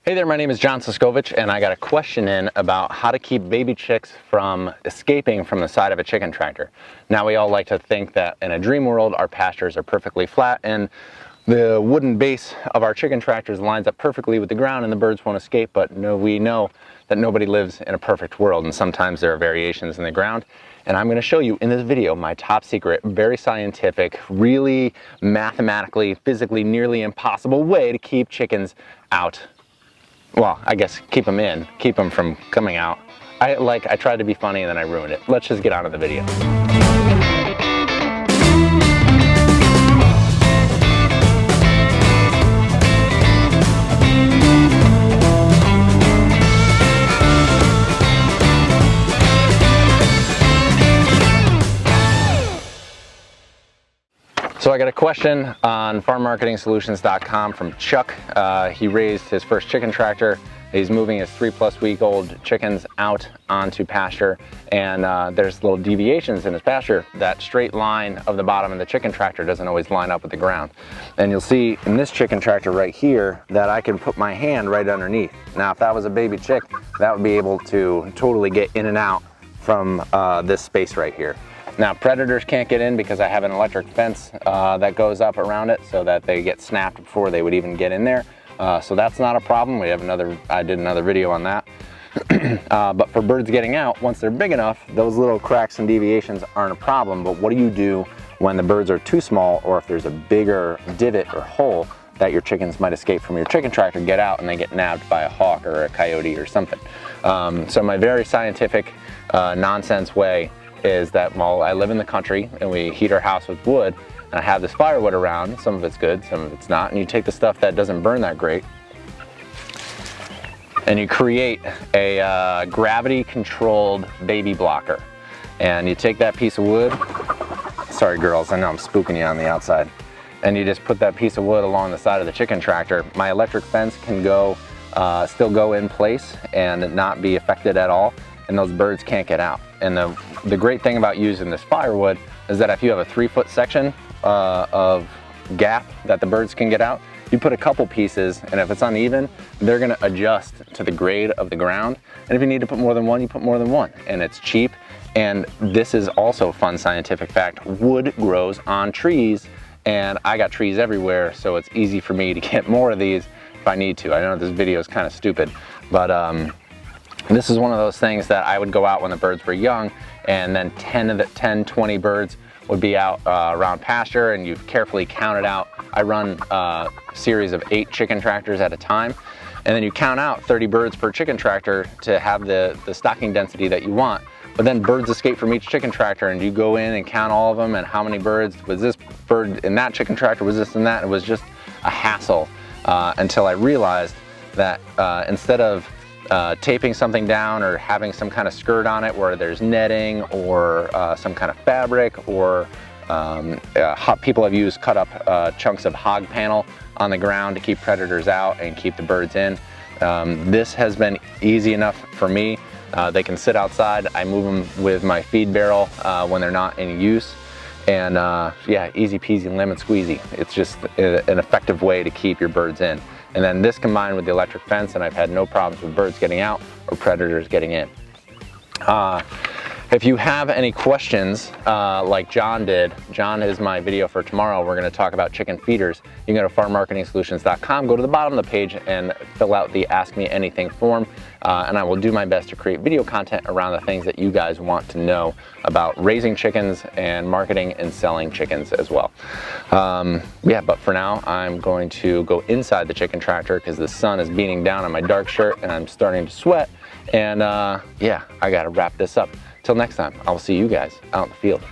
Hey there, my name is John Suscovich, and I got a question in about how to keep baby chicks from escaping from the side of a chicken tractor. Now, we all like to think that in a dream world, our pastures are perfectly flat and the wooden base of our chicken tractors lines up perfectly with the ground and the birds won't escape, but no, we know that nobody lives in a perfect world, and sometimes there are variations in the ground. And I'm going to show you in this video my top secret, very scientific, really mathematically, physically nearly impossible way to keep chickens out. Well, I guess keep them in, keep them from coming out. I tried to be funny and then I ruined it. Let's just get on to the video. So I got a question on farmmarketingsolutions.com from Chuck. He raised his first chicken tractor. He's moving his 3+ week old chickens out onto pasture, and there's little deviations in his pasture. That straight line of the bottom of the chicken tractor doesn't always line up with the ground. And you'll see in this chicken tractor right here that I can put my hand right underneath. Now, if that was a baby chick, that would be able to totally get in and out from this space right here. Now, predators can't get in because I have an electric fence that goes up around it so that they get snapped before they would even get in there. So that's not a problem. I did another video on that. But for birds getting out, once they're big enough, those little cracks and deviations aren't a problem. But what do you do when the birds are too small, or if there's a bigger divot or hole that your chickens might escape from your chicken tractor, get out, and they get nabbed by a hawk or a coyote or something? So my very scientific nonsense way is that while I live in the country and we heat our house with wood, and I have this firewood around, some of it's good, some of it's not, and you take the stuff that doesn't burn that great and you create a gravity controlled baby blocker. And you take that piece of wood, sorry girls, I know I'm spooking you on the outside, and you just put that piece of wood along the side of the chicken tractor. My electric fence can still go in place and not be affected at all, and those birds can't get out. And the great thing about using this firewood is that if you have a 3-foot section of gap that the birds can get out, you put a couple pieces, and if it's uneven, they're gonna adjust to the grade of the ground. And if you need to put more than one, you put more than one. And it's cheap. And this is also a fun scientific fact. Wood grows on trees, and I got trees everywhere, so it's easy for me to get more of these if I need to. I know this video is kind of stupid, but this is one of those things that I would go out when the birds were young, and then 20 birds would be out around pasture, and you've carefully counted out. I run a series of 8 chicken tractors at a time, and then you count out 30 birds per chicken tractor to have the stocking density that you want. But then birds escape from each chicken tractor, and you go in and count all of them, and how many birds was this bird in that chicken tractor, was this and that. It was just a hassle until I realized that instead of taping something down or having some kind of skirt on it where there's netting or some kind of fabric, or people have used cut up chunks of hog panel on the ground to keep predators out and keep the birds in. This has been easy enough for me. They can sit outside. I move them with my feed barrel when they're not in use. And yeah, easy peasy lemon squeezy. It's just an effective way to keep your birds in. And then this combined with the electric fence, and I've had no problems with birds getting out or predators getting in. If you have any questions, like John did, John is my video for tomorrow. We're gonna talk about chicken feeders. You can go to farmmarketingsolutions.com, go to the bottom of the page and fill out the Ask Me Anything form, and I will do my best to create video content around the things that you guys want to know about raising chickens and marketing and selling chickens as well. Yeah, but for now, I'm going to go inside the chicken tractor because the sun is beating down on my dark shirt and I'm starting to sweat. And yeah, I gotta wrap this up. Till next time, I will see you guys out in the field.